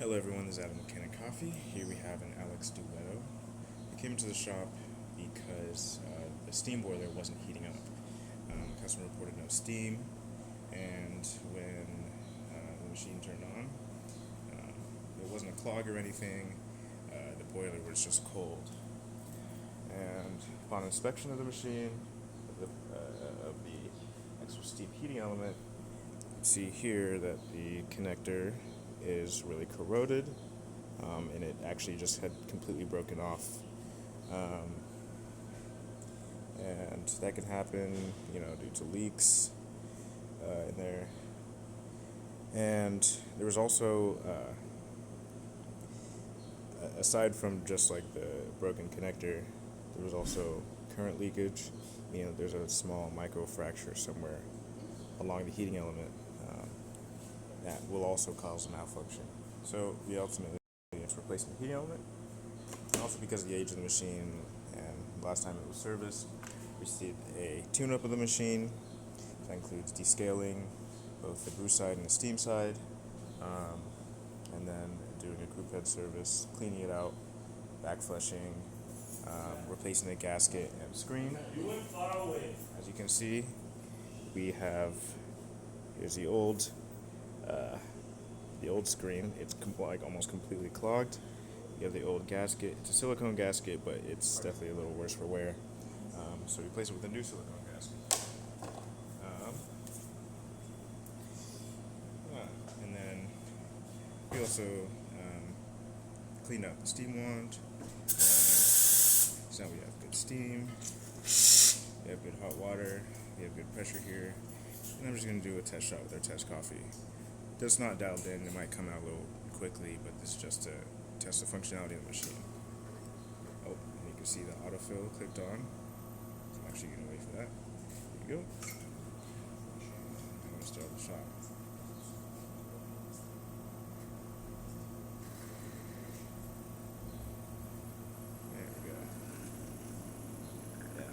Hello everyone, this is Adam with Kanen Coffee. Here we have an Alex Duetto. I came to the shop because the steam boiler wasn't heating up. The customer reported no steam, and when the machine turned on, it wasn't a clog or anything. The boiler was just cold. And upon inspection of the machine, of the actual steam heating element, you see here that the connector is really corroded, and it actually just had completely broken off. And that can happen, due to leaks in there. And there was also, aside from just like the broken connector, there was also current leakage. There's a small micro fracture somewhere along the heating element that will also cause a malfunction. So we ultimately it's replacing the heating element. Also, because of the age of the machine and last time it was serviced, we did a tune-up of the machine. That includes descaling both the brew side and the steam side, and then doing a group head service, cleaning it out, back flushing, replacing the gasket and screen. As you can see, we have here's the old screen. It's almost completely clogged. You have the old gasket. It's a silicone gasket, but it's definitely a little worse for wear. So replace it with a new silicone gasket. And then we also cleaned out the steam wand. So now we have good steam. We have good hot water. We have good pressure here. And I'm just going to do a test shot with our test coffee. That's not dialed in. It might come out a little quickly, but this is just to test the functionality of the machine. Oh, and you can see the autofill clicked on. I'm actually going to wait for that. There you go. I'm going to start the shot. There we go. Yeah.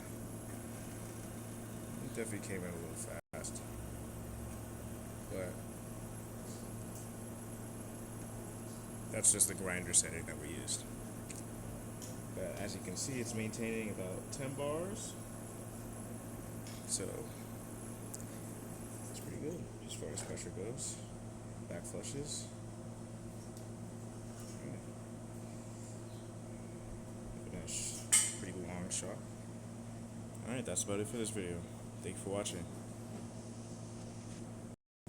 It definitely came in a little fast. But that's just the grinder setting that we used. But as you can see, it's maintaining about 10 bars. So it's pretty good as far as pressure goes. Back flushes. Right. Finish. Pretty long shot. Alright, that's about it for this video. Thank you for watching.